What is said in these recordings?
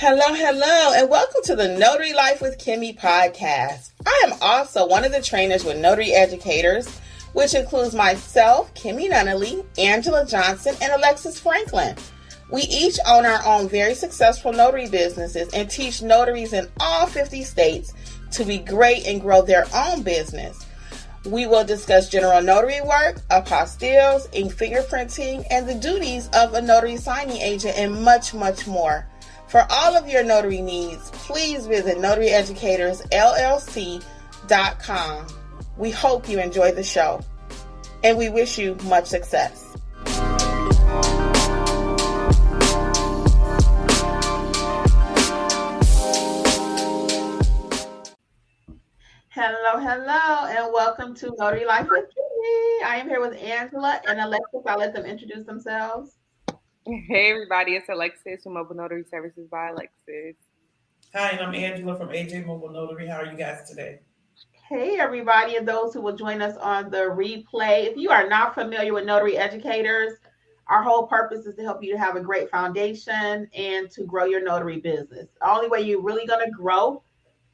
Hello, and welcome to the Notary Life with Kimmi Podcast. I am also one of the trainers with Notary Educators, which includes myself, Kimberly Nunnally, Angela Johnson, and Alexis Franklin. We each own our own very successful notary businesses and teach notaries in all 50 states to be great and grow their own business. We will discuss general notary work, apostilles, ink fingerprinting, and the duties of a notary signing agent, and much, much more. For all of your notary needs, please visit notaryeducatorsllc.com. We hope you enjoy the show, and we wish you much success. Hello, and welcome to Notary Life with Kimmi. I am here with Angela and Alexis. I'll let them introduce themselves. Hey everybody, it's Alexis from Mobile Notary Services by Alexis. Hi, and I'm Angela from AJ Mobile Notary. How are you guys today? Hey everybody, and those who will join us on the replay. If you are not familiar with Notary Educators, our whole purpose is to help you to have a great foundation and to grow your notary business. The only way you're really going to grow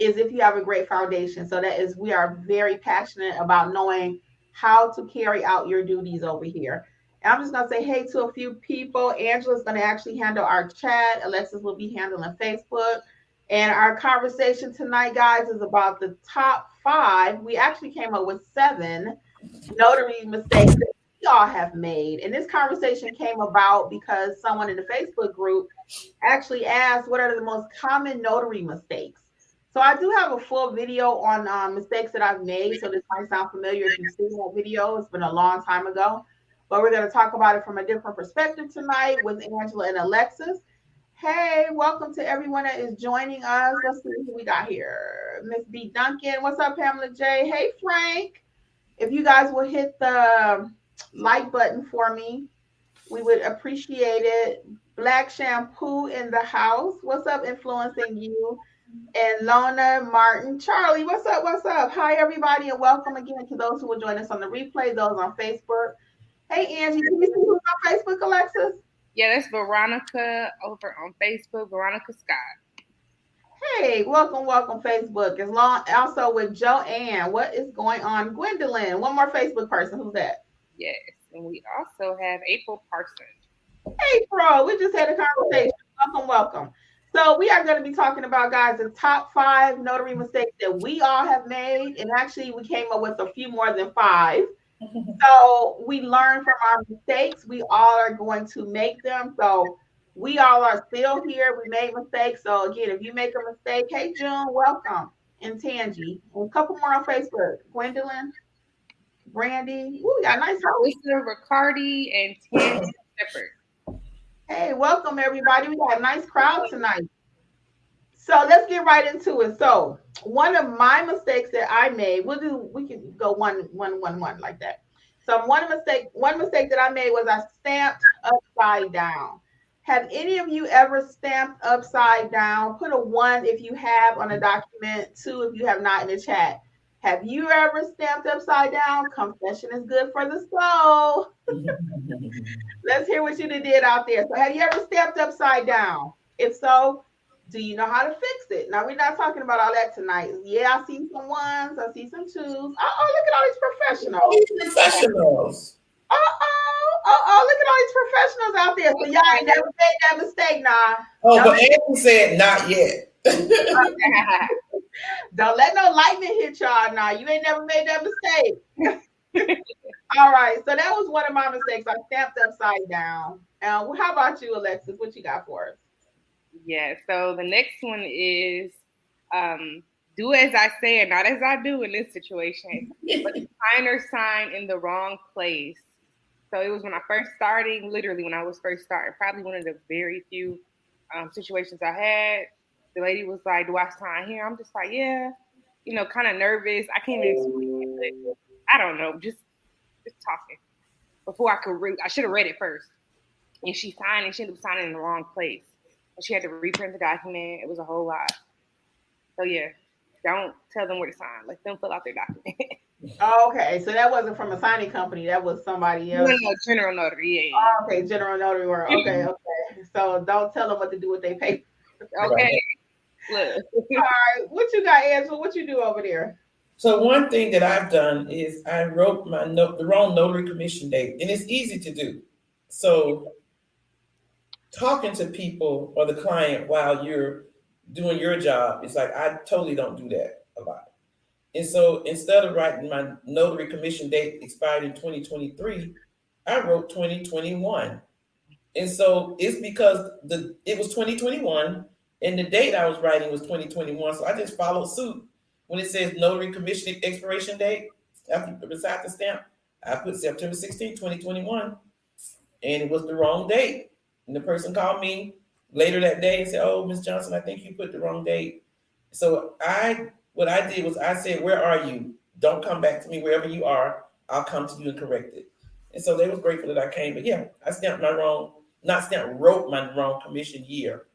is if you have a great foundation. So we are very passionate about knowing how to carry out your duties over here. And I'm just going to say hey to a few people. Angela's going to actually handle our chat. Alexis will be handling Facebook. And our conversation tonight, guys, is about the top 5. We actually came up with 7 notary mistakes that we all have made. And this conversation came about because someone in the Facebook group actually asked, what are the most common notary mistakes? So I do have a full video on mistakes that I've made. So this might sound familiar if you've seen that video. It's been a long time ago. But we're going to talk about it from a different perspective tonight with Angela and Alexis. Hey, welcome to everyone that is joining us. Let's see who we got here. Miss B. Duncan. What's up, Pamela J? Hey, Frank. If you guys will hit the like button for me, we would appreciate it. Black Shampoo in the house. What's up, Influencing You? And Lona Martin. Charlie, what's up? Hi, everybody, and welcome again to those who will join us on the replay, those on Facebook. Hey, Angie, can you see who's on Facebook, Alexis? Yeah, that's Veronica over on Facebook, Veronica Scott. Hey, welcome, Facebook. Also with Joanne. What is going on? Gwendolyn, one more Facebook person. Who's that? Yes, and we also have April Parsons. April, we just had a conversation. Welcome. So we are going to be talking about, guys, the top 5 notary mistakes that we all have made. And actually, we came up with a few more than 5. So we learn from our mistakes. We all are going to make them. So we all are still here. We made mistakes. So again, if you make a mistake, hey, June, welcome. And Tangi. And a couple more on Facebook. Gwendolyn, Brandy. Ooh, we got a nice house. Lisa Riccardi and Tangi Shepherd. Hey, welcome everybody. We got a nice crowd tonight. So let's get right into it. So one of my mistakes that I made, we can go one like that. So one mistake that I made was I stamped upside down. Have any of you ever stamped upside down? Put a 1 if you have on a document, 2 if you have not in the chat. Have you ever stamped upside down? Confession is good for the soul. Let's hear what you did out there. So have you ever stamped upside down? If so, do you know how to fix it? Now, we're not talking about all that tonight. Yeah, I see some 1s. I see some 2s. Oh, look at all these professionals. Look at all these professionals out there. So y'all ain't never made that mistake now. Oh, but Andy said not yet. Don't let no lightning hit y'all now. You ain't never made that mistake. All right. So that was one of my mistakes. I stamped upside down. How about you, Alexis? What you got for us? Yeah. So the next one is do as I say and not as I do in this situation. But the signer sign in the wrong place. So it was when I first started, literally when I was first starting, probably one of the very few situations I had. The lady was like, do I sign here? I'm just like, yeah, kind of nervous. I can't even explain it. I don't know, just talking. Before I could read, I should have read it first. And she signed and she ended up signing in the wrong place. And she had to reprint the document. It was a whole lot. So yeah, don't tell them where to sign. Let them fill out their document. Okay, so that wasn't from a signing company. That was somebody else. No, general notary. Yeah. Okay, general notary world. Okay. So don't tell them what to do with their paper. Okay. Look. All right. What you got, Angela? What you do over there? So one thing that I've done is I wrote the wrong notary commission date, and it's easy to do. So talking to people or the client while you're doing your job, it's like I totally don't do that a lot. And so instead of writing my notary commission date expired in 2023, I wrote 2021. And so it's because it was 2021 and the date I was writing was 2021. So I just followed suit. When it says notary commission expiration date, beside the stamp, I put September 16, 2021, and it was the wrong date. And the person called me later that day and said, "Oh, Ms. Johnson, I think you put the wrong date." So what I did was I said, "Where are you? Don't come back to me. Wherever you are, I'll come to you and correct it." And so they was grateful that I came. But yeah, I wrote my wrong commission year.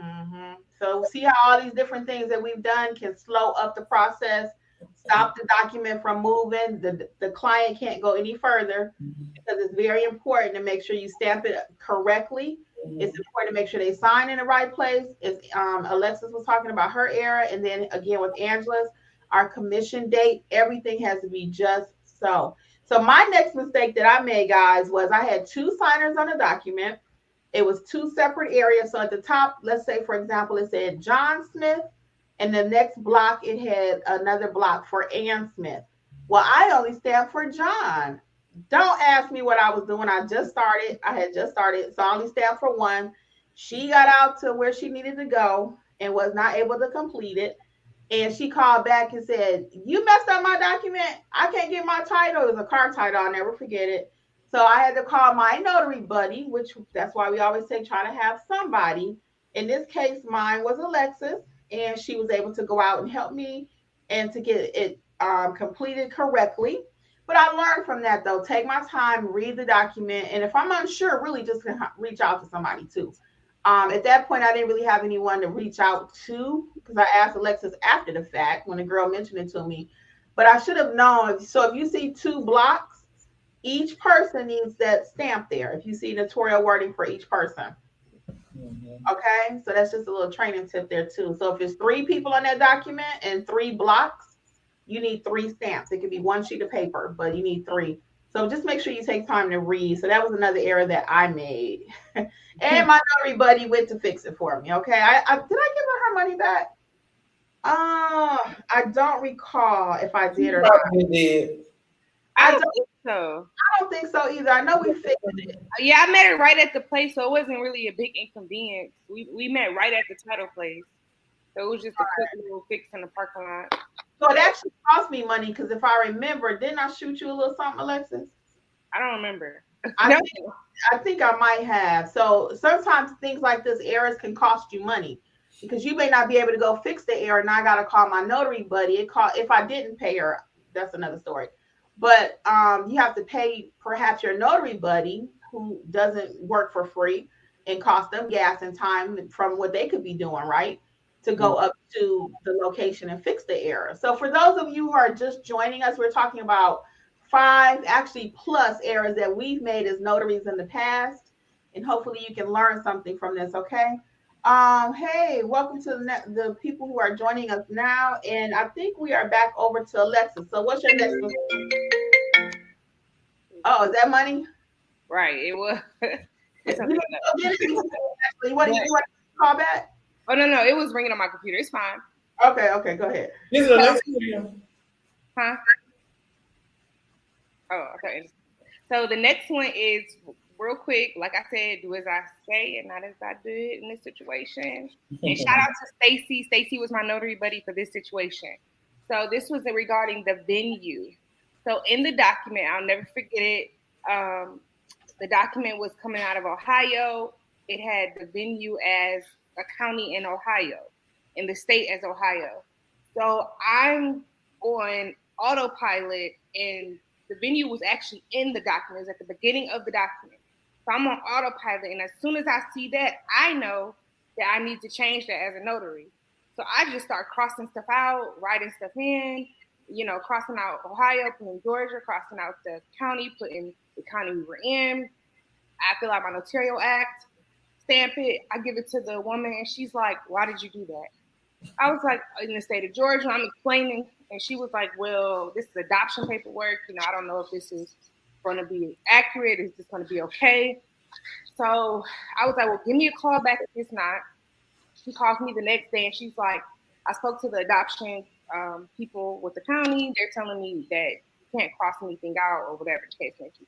Mm-hmm. So see how all these different things that we've done can slow up the process, stop the document from moving. The client can't go any further because it's very important to make sure you stamp it correctly. It's important to make sure they sign in the right place. It's, Alexis was talking about her error. And then again, with Angela's, our commission date, everything has to be just so. So my next mistake that I made, guys, was I had two signers on the document. It was two separate areas. So at the top, let's say, for example, it said John Smith, and the next block, it had another block for Ann Smith. Well, I only stamped for John. Don't ask me what I was doing. I had just started. So I only stamped for one. She got out to where she needed to go and was not able to complete it. And she called back and said, "You messed up my document. I can't get my title." It was a car title. I'll never forget it. So I had to call my notary buddy, which that's why we always say try to have somebody. In this case, mine was Alexis, and she was able to go out and help me and to get it completed correctly. But I learned from that, though. Take my time, read the document, and if I'm unsure, really just reach out to somebody too. At that point, I didn't really have anyone to reach out to because I asked Alexis after the fact when the girl mentioned it to me. But I should have known. So if you see two blocks, each person needs that stamp there. If you see notarial wording for each person. Okay, so that's just a little training tip there too. So if it's three people on that document and three blocks, you need three stamps. It could be one sheet of paper, but you need three. So just make sure you take time to read. So that was another error that I made. And my notary buddy went to fix it for me. Okay, did I give her money back? I don't recall if I did or not. Did. I don't think so. I don't think so either. I know we fixed it. Yeah, I met it right at the place, so it wasn't really a big inconvenience. We met right at the title place. So it was just a quick little fix in the parking lot. So it actually cost me money because if I remember, didn't I shoot you a little something, Alexis? I don't remember. I think I might have. So sometimes things like this, errors can cost you money because you may not be able to go fix the error. And I got to call my notary buddy. If I didn't pay her, that's another story. But you have to pay perhaps your notary buddy who doesn't work for free and cost them gas and time from what they could be doing, right? To go up to the location and fix the error. So for those of you who are just joining us, we're talking about 5 actually plus errors that we've made as notaries in the past. And hopefully you can learn something from this, okay? Hey, welcome to the people who are joining us now. And I think we are back over to Alexis. So what's your next one? Oh, is that money? Right, it was. What do you want to call back? Oh, no, it was ringing on my computer. It's fine. Okay, go ahead. Is it Alexis? Huh? Oh, okay. So the next one is real quick. Like I said, do as I say and not as I do in this situation. And shout out to Stacy. Stacy was my notary buddy for this situation. So this was regarding the venue. So in the document, I'll never forget it. The document was coming out of Ohio. It had the venue as a county in Ohio, in the state as Ohio. So I'm on autopilot, and the venue was actually in the document. It was at the beginning of the document. So I'm on autopilot, and as soon as I see that, I know that I need to change that as a notary. So I just start crossing stuff out, writing stuff in, crossing out Ohio, putting Georgia, crossing out the county, putting the county we were in. I fill out my notarial act, stamp it. I give it to the woman, and she's like, "Why did you do that?" I was like, "In the state of Georgia." I'm explaining, and she was like, "Well, this is adoption paperwork. I don't know if this is going to be accurate. Is this going to be okay?" So I was like, "Well, give me a call back if it's not." She calls me the next day, and she's like, "I spoke to the adoption people with the county. They're telling me that you can't cross anything out or whatever the case may be."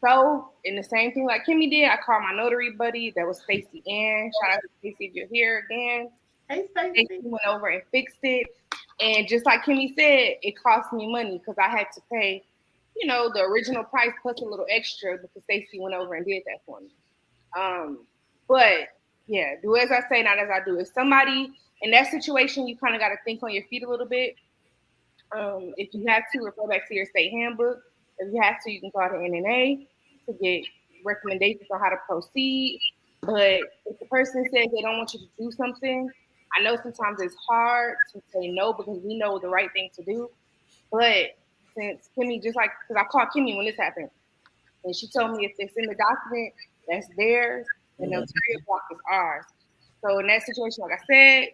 So, in the same thing like Kimmi did, I called my notary buddy. That was Stacey Ann. Shout out to Stacey if you're here again. Hey, Stacey. Stacey went over and fixed it. And just like Kimmi said, it cost me money because I had to pay, the original price plus a little extra because Stacey went over and did that for me. But yeah, do as I say, not as I do. If somebody in that situation, you kind of got to think on your feet a little bit. If you have to, refer back to your state handbook. If you have to, you can call the NNA to get recommendations on how to proceed. But if the person says they don't want you to do something, I know sometimes it's hard to say no because we know the right thing to do. But since Kimmi, just like, because I called Kimmi when this happened, and she told me if it's in the document, that's theirs, and the notarial block is ours. So in that situation, like I said,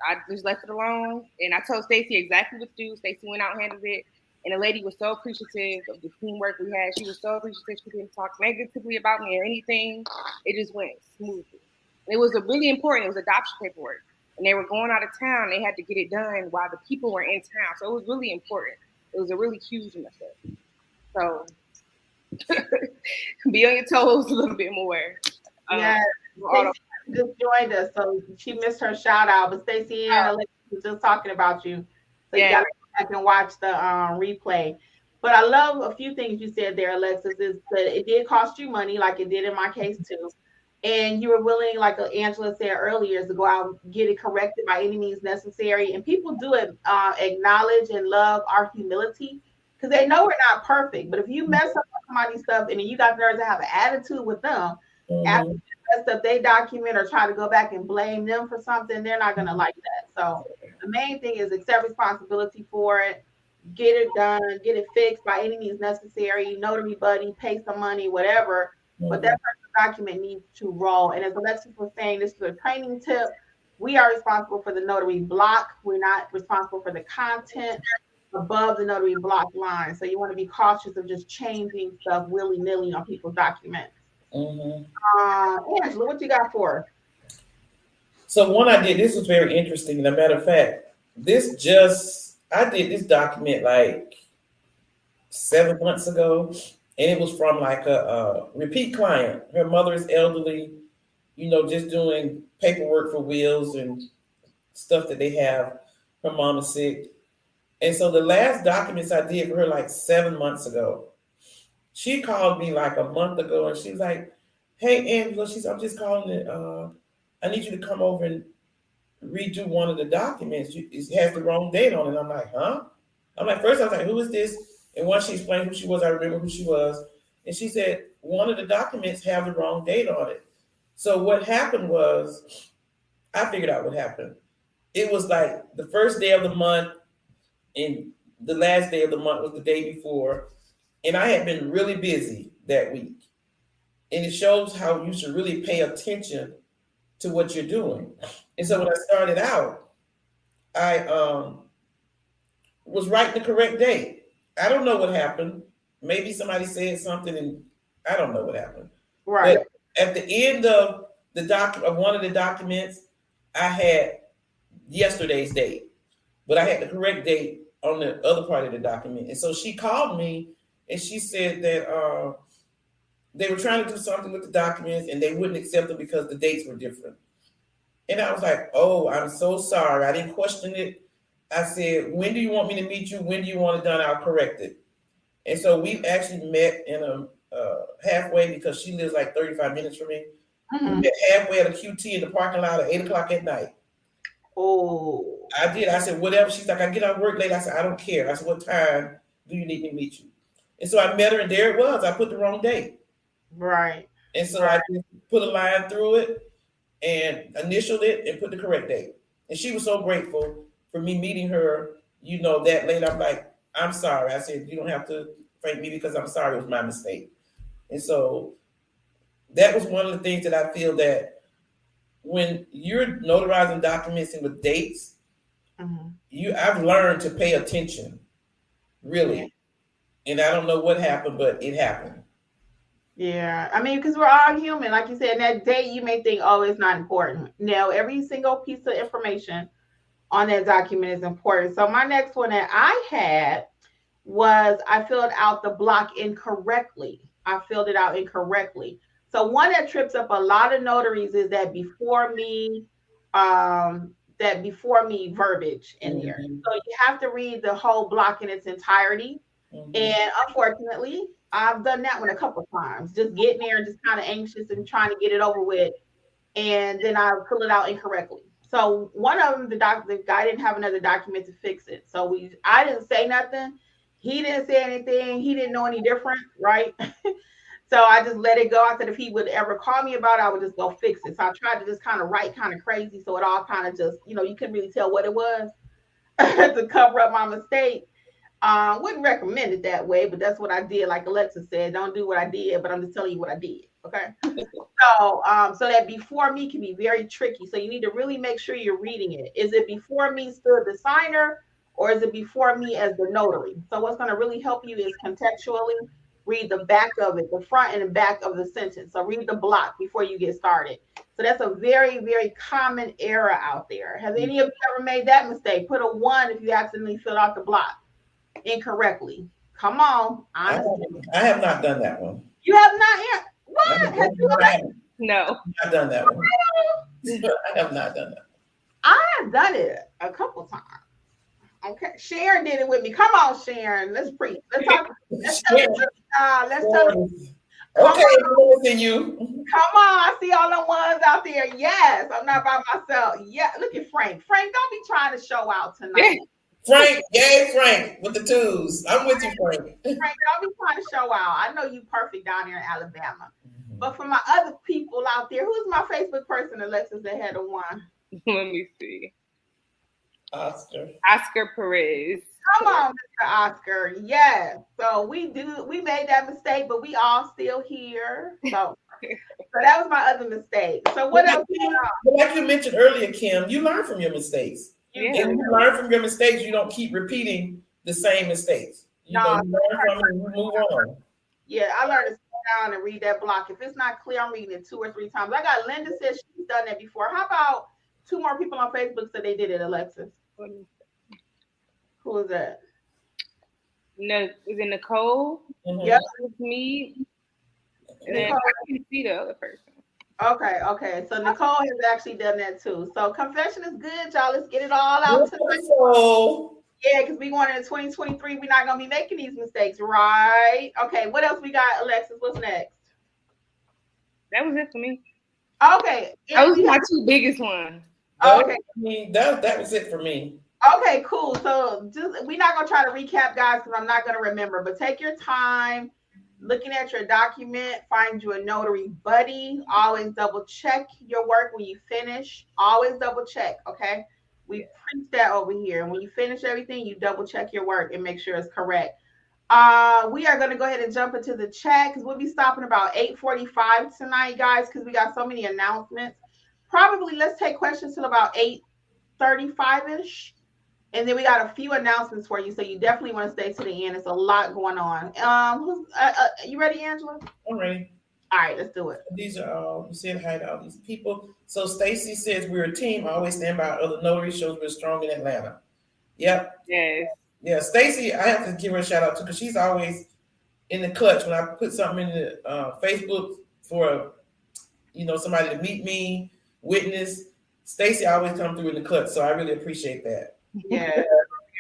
I just left it alone, and I told Stacey exactly what to do. Stacey went out and handled it, and the lady was so appreciative of the teamwork we had. She was so appreciative. She didn't talk negatively about me or anything. It just went smoothly. It was really important. It was adoption paperwork, and they were going out of town. They had to get it done while the people were in town, so it was really important. It was a really huge mess up. So be on your toes a little bit more. Yeah, just joined us, so she missed her shout out. But Stacey and Alexis was just talking about you, so you gotta go back and watch the replay. But I love a few things you said there, Alexis. Is that it did cost you money, like it did in my case too, and you were willing, like Angela said earlier, to go out and get it corrected by any means necessary. And people do acknowledge and love our humility because they know we're not perfect. But if you mess up somebody's stuff and you got nerves to have an attitude with them, after you mess up their document or try to go back and blame them for something, they're not going to like that. So the main thing is accept responsibility for it, get it done, get it fixed by any means necessary, notary buddy, pay some money, whatever. But that document needs to roll. And as Alexis was saying, this is a training tip. We are responsible for the notary block. We're not responsible for the content above the notary block line. So you want to be cautious of just changing stuff willy-nilly on people's documents. Angela, what you got for us? So one I did, this was very interesting. As a matter of fact, I did this document like 7 months ago, and it was from like a repeat client. Her mother is elderly, just doing paperwork for wills and stuff that they have. Her mom is sick. And so the last documents I did for her like 7 months ago, she called me like a month ago and she was like, "Hey, Angela," she said, "I'm just calling it. I need you to come over and redo one of the documents. It has the wrong date on it." I'm like, "Huh?" I'm like, first I was like, "Who is this?" And once she explained who she was, I remember who she was. And she said, "One of the documents have the wrong date on it." So what happened was, I figured out what happened. It was like the first day of the month and the last day of the month was the day before. And I had been really busy that week. And it shows how you should really pay attention to what you're doing. And so when I started out, I was writing the correct date. I don't know what happened. Maybe somebody said something and I don't know what happened. Right. But at the end of one of the documents, I had yesterday's date, but I had the correct date on the other part of the document. And so she called me and she said that they were trying to do something with the documents and they wouldn't accept them because the dates were different. And I was like, "Oh, I'm so sorry. I didn't question it." I said, "When do you want me to meet you? When do you want it done? I'll correct it." And so we actually met in a halfway because she lives like 35 minutes from me. We met halfway at a QT in the parking lot at 8 o'clock at night. Oh, I did. I said, "Whatever." She's like, "I get out of work late." I said, "I don't care." I said, "What time do you need me to meet you?" And so I met her and there it was. I put the wrong date. Right. And so I just put a line through it and initialed it and put the correct date. And she was so grateful for me meeting her, that late. I'm like, "I'm sorry." I said, "You don't have to thank me because I'm sorry. It was my mistake." And so that was one of the things that I feel that when you're notarizing documents and with dates, I've learned to pay attention, really. And I don't know what happened, but it happened. Yeah, I mean, because we're all human. Like you said, that date you may think, oh, it's not important. No, every single piece of information on that document is important. So my next one that I had was I filled out the block incorrectly. I filled it out incorrectly. So one that trips up a lot of notaries is that before me verbiage in there. So you have to read the whole block in its entirety. And unfortunately, I've done that one a couple of times, just getting there and just kind of anxious and trying to get it over with. And then I fill it out incorrectly. So one of them, the guy didn't have another document to fix it. So I didn't say nothing. He didn't say anything. He didn't know any different, right? So I just let it go. I said if he would ever call me about it, I would just go fix it. So I tried to just kind of write kind of crazy. So it all kind of just, you couldn't really tell what it was to cover up my mistake. Wouldn't recommend it that way, but that's what I did. Like Alexis said, don't do what I did, but I'm just telling you what I did. Okay. So that before me can be very tricky. So you need to really make sure you're reading it. Is it before me still the signer, or is it before me as the notary? So what's going to really help you is contextually read the back of it, the front and the back of the sentence. So read the block before you get started. So that's a very, very common error out there. Have any of you ever made that mistake? Put a 1 if you accidentally filled out the block incorrectly. Come on. Honestly. I have not done that one. You have not yet? What? Have you No. I've done that one. I have not done that. I have done it a couple times. Okay. Sharon did it with me. Come on, Sharon. Let's preach. Let's talk. Let's tell Okay, more than you. Come on. I see all the ones out there. Yes. I'm not by myself. Yeah. Look at Frank. Frank, don't be trying to show out tonight. Frank, yay, Frank, with the twos. I'm with you, Frank. Frank, don't be trying to show out. I know you perfect down here in Alabama. But for my other people out there, who's my Facebook person, Alexis, that had a 1? Let me see. Oscar Perez. Come on, Mr. Oscar. Yes. So we made that mistake, but we all still here. So that was my other mistake. So what else? Like you mentioned earlier, Kim, you learn from your mistakes. Yeah. And when you learn from your mistakes, you don't keep repeating the same mistakes. You learn from it and you move on. Yeah, I learned to sit down and read that block. If it's not clear, I'm reading it 2 or 3 times. I got Linda said she's done that before. How about 2 more people on Facebook said they did it, Alexis? Who is that? No, is it Nicole? Yep. It's me. And then I can see the other person. Okay. So Nicole has actually done that too. So confession is good, y'all. Let's get it all out tonight. Yeah, because we going into 2023. We're not going to be making these mistakes, right? Okay, what else we got, Alexis? What's next? That was it for me. Okay. Those are my 2 biggest ones. Okay. That was it for me. Okay, cool. So we're not going to try to recap, guys, because I'm not going to remember. But take your time looking at your document. Find you a notary buddy. Always double check your work when you finish. Always double check, okay? We preach that over here. And when you finish everything, you double check your work and make sure it's correct. We are going to go ahead and jump into the chat because we'll be stopping about 8:45 tonight, guys, because we got so many announcements. Probably let's take questions till about 8:35-ish. And then we got a few announcements for you. So you definitely want to stay to the end. It's a lot going on. You ready, Angela? I'm ready. All right, let's do it. These are all, you said hi to all these people. So Stacy says, we're a team. I always stand by other notary shows. We're strong in Atlanta. Yep. Yes. Yeah, Stacy, I have to give her a shout out too, because she's always in the clutch when I put something in the Facebook for, somebody to meet me, witness. Stacy always come through in the clutch. So I really appreciate that. Yeah,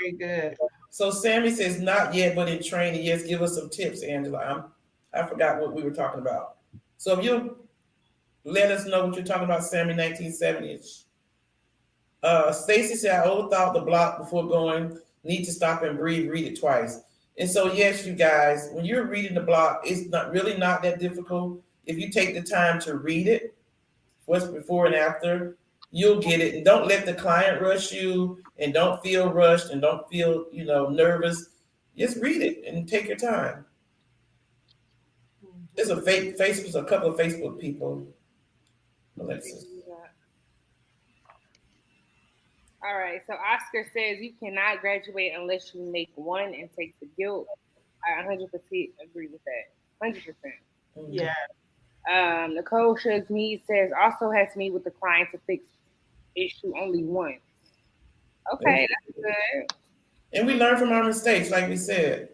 very good. So Sammy says, not yet, but in training. Yes, give us some tips, Angela. I forgot what we were talking about. So if you let us know what you're talking about, Sammy, 1970s. Stacy said, I overthought the block before going. Need to stop and breathe, read it twice. And so, yes, you guys, when you're reading the block, it's not that difficult. If you take the time to read it, what's before and after, you'll get it. And don't let the client rush you, and don't feel rushed, and don't feel, nervous. Just read it and take your time. There's a Facebook, a couple of Facebook people. Alexis. All right. So Oscar says you cannot graduate unless you make one and take the guilt. I 100% agree with that. 100%. Yeah. Nicole Shuggs Mead says also has to meet with the client to fix issue only once. Okay, that's good. And we learn from our mistakes, like we said.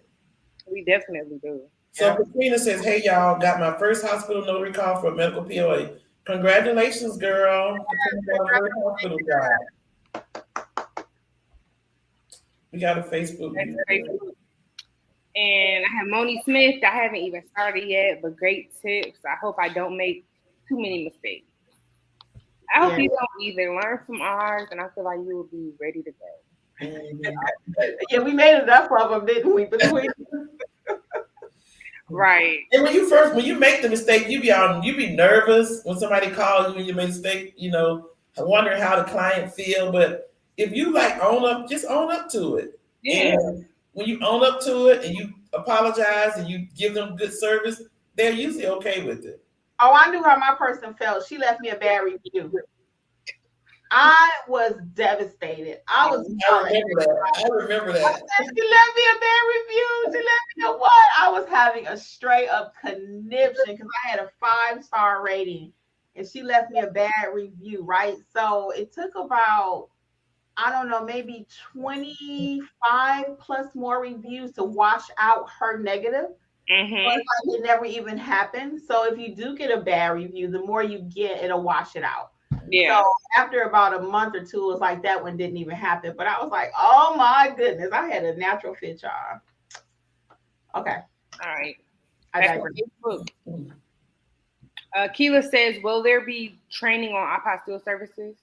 We definitely do. So Katrina says, hey, y'all, got my first hospital notary call for a medical POA. Congratulations, girl. Hospital job. We got a Facebook. And I have Moni Smith. I haven't even started yet, but great tips. I hope I don't make too many mistakes. I hope you don't either. Learn from ours, and I feel like you will be ready to go. Yeah, we made enough of them, didn't we? Between right. And when you make the mistake, you be nervous when somebody calls you and you make a mistake, wondering how the client feel. But if you just own up to it. Yeah. And when you own up to it and you apologize and you give them good service, they're usually okay with it. Oh, I knew how my person felt. She left me a bad review. I was devastated. I remember that. She left me a bad review. She let me know what? I was having a straight up conniption because I had a 5-star rating and she left me a bad review, right? So it took about, I don't know, maybe 25 plus more reviews to wash out her negative. Mm-hmm. It never even happened. So if you do get a bad review, the more you get, it'll wash it out. Yeah. So after about a month or two, it was like that one didn't even happen. But I was like, oh my goodness, I had a natural fit, y'all. Okay. All right. I digress. Keela says, will there be training on apostille services?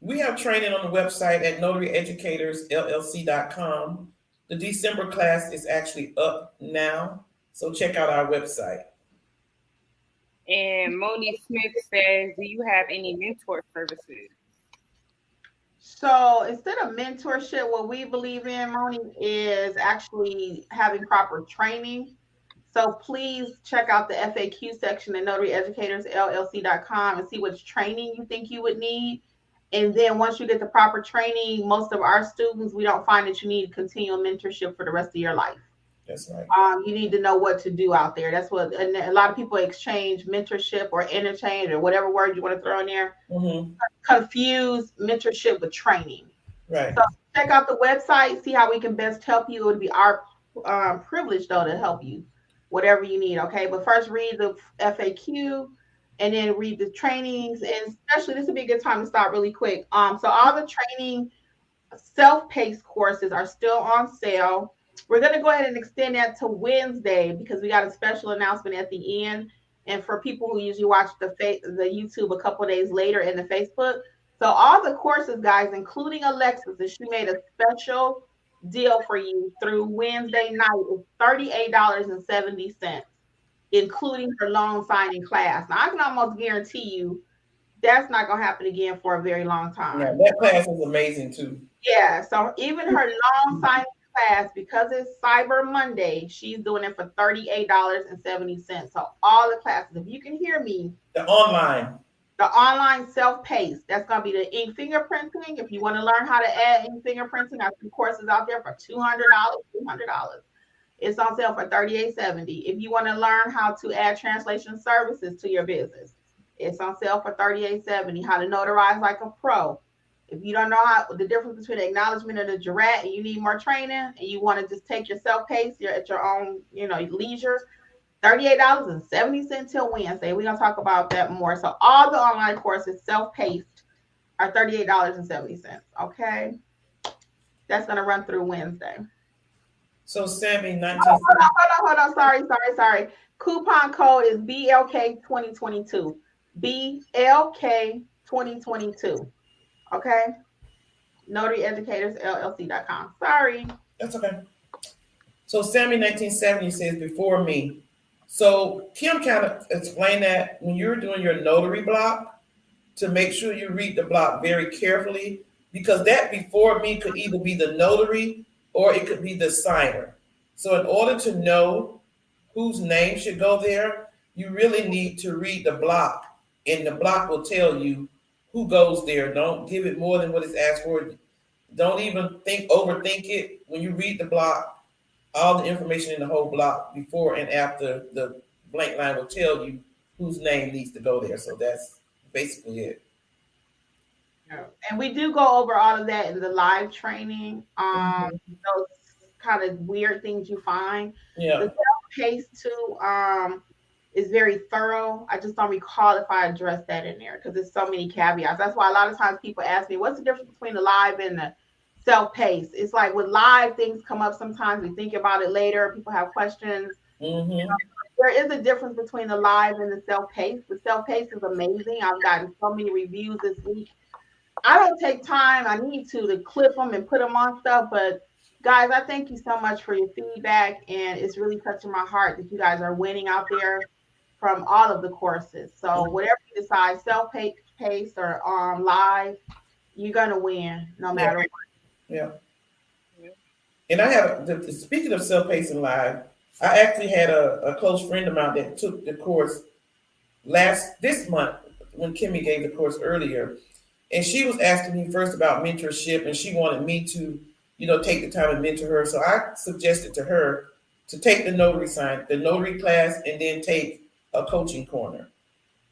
We have training on the website at notaryeducatorsllc.com. The December class is actually up now, so check out our website. And Moni Smith says, do you have any mentor services? So instead of mentorship, what we believe in, Moni, is actually having proper training. So please check out the FAQ section at notaryeducatorsllc.com and see which training you think you would need. And then once you get the proper training, most of our students, we don't find that you need continual mentorship for the rest of your life. That's right. You need to know what to do out there. That's what, and a lot of people exchange mentorship or interchange or whatever word you want to throw in there. Mm-hmm. Confuse mentorship with training. Right. So check out the website, see how we can best help you. It would be our privilege, though, to help you, whatever you need. Okay. But first read the FAQ. And then read the trainings, and especially this would be a good time to stop really quick. So all the training self-paced courses are still on sale. We're going to go ahead and extend that to Wednesday because we got a special announcement at the end. And for people who usually watch the YouTube a couple of days later in the Facebook. So all the courses, guys, including Alexis, she made a special deal for you through Wednesday night is $38.70. Including her loan signing class. Now, I can almost guarantee you that's not going to happen again for a very long time. Yeah, that class is amazing, too. Yeah, so even her loan signing class, because it's Cyber Monday, she's doing it for $38.70. So all the classes, if you can hear me. The online self-paced, that's going to be the ink fingerprinting. If you want to learn how to add ink fingerprinting, I have some courses out there for $200. It's on sale for $38.70. If you want to learn how to add translation services to your business, it's on sale for $38.70. How to notarize like a pro. If you don't know the difference between the acknowledgement and the jurat, and you need more training, and you want to just take your self-paced, you're at your own, leisure, $38.70 till Wednesday. We're gonna talk about that more. So all the online courses, self-paced, are $38.70. Okay, that's gonna run through Wednesday. So Sammy, 19. Hold on. Sorry. Coupon code is BLK 2022. BLK 2022. Okay. NotaryEducatorsLLC.com. Sorry. That's okay. So Sammy 1970 says before me. So Kim kind of explained that when you're doing your notary block, to make sure you read the block very carefully, because that before me could either be the notary or it could be the signer. So in order to know whose name should go there, you really need to read the block, and the block will tell you who goes there. Don't give it more than what it's asked for. Don't even overthink it. When you read the block, all the information in the whole block before and after the blank line will tell you whose name needs to go there. So that's basically it. And we do go over all of that in the live training. Those kind of weird things you find. Yeah. The self-paced too is very thorough. I just don't recall if I addressed that in there because there's so many caveats. That's why a lot of times people ask me, what's the difference between the live and the self-paced? It's like with live, things come up sometimes. We think about it later. People have questions. Mm-hmm. You know, there is a difference between the live and the self-paced. The self-paced is amazing. I've gotten so many reviews this week. I don't take time. I need to clip them and put them on stuff. But guys, I thank you so much for your feedback. And it's really touching my heart that you guys are winning out there from all of the courses. So whatever you decide, self-paced or live, you're going to win no matter what. Yeah. And I have, speaking of self-paced and live, I actually had a close friend of mine that took the course this month when Kimmi gave the course earlier. And she was asking me first about mentorship, and she wanted me to, take the time and mentor her. So I suggested to her to take the notary class, and then take a coaching corner.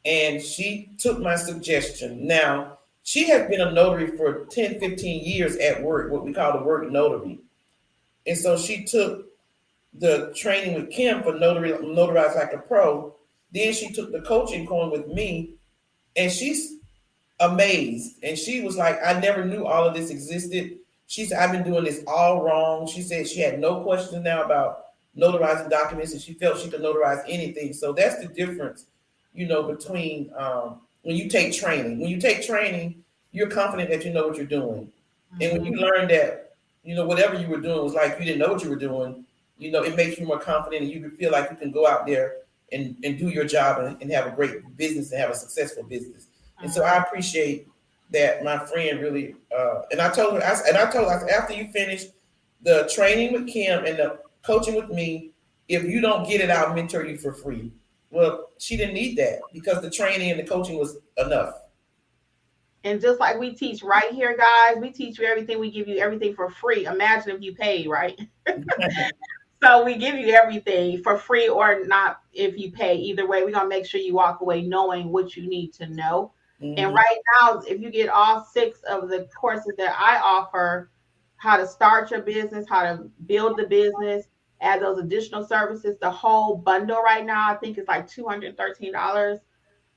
And she took my suggestion. Now, she has been a notary for 10, 15 years at work, what we call the work notary. And so she took the training with Kim for Notarize Like a Pro. Then she took the coaching corner with me, and she's amazed. And she was like, I never knew all of this existed. She said, I've been doing this all wrong. She said she had no questions now about notarizing documents, and she felt she could notarize anything. So that's the difference, between when you take training. When you take training, you're confident that you know what you're doing. Mm-hmm. And when you learn that, whatever you were doing was like you didn't know what you were doing, it makes you more confident, and you feel like you can go out there and do your job and have a great business and have a successful business. And so I appreciate that my friend really, and I told her, I said, after you finish the training with Kim and the coaching with me, if you don't get it, I'll mentor you for free. Well, she didn't need that because the training and the coaching was enough. And just like we teach right here, guys, we teach you everything. We give you everything for free. Imagine if you paid, right? So we give you everything for free or not if you pay. Either way, we're going to make sure you walk away knowing what you need to know. Mm-hmm. And right now, if you get all 6 of the courses that I offer, how to start your business, how to build the business, add those additional services, the whole bundle right now, I think it's like $213.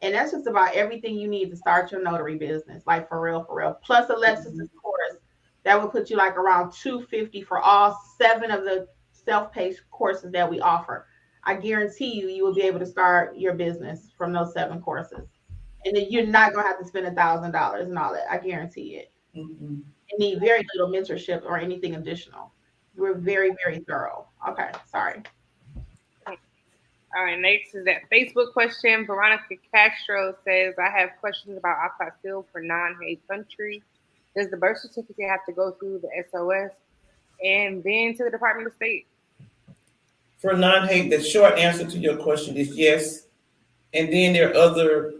And that's just about everything you need to start your notary business, like for real. Plus Alexis's course, that would put you like around $250 for all 7 of the self-paced courses that we offer. I guarantee you will be able to start your business from those 7 courses. And then you're not going to have to spend $1,000 and all that. I guarantee it. Mm-hmm. You need very little mentorship or anything additional. We're very, very thorough. Okay, sorry. All right, next is that Facebook question. Veronica Castro says, I have questions about apostille for non-Hague country. Does the birth certificate have to go through the SOS and then to the Department of State? For non-Hague, the short answer to your question is yes. And then there are other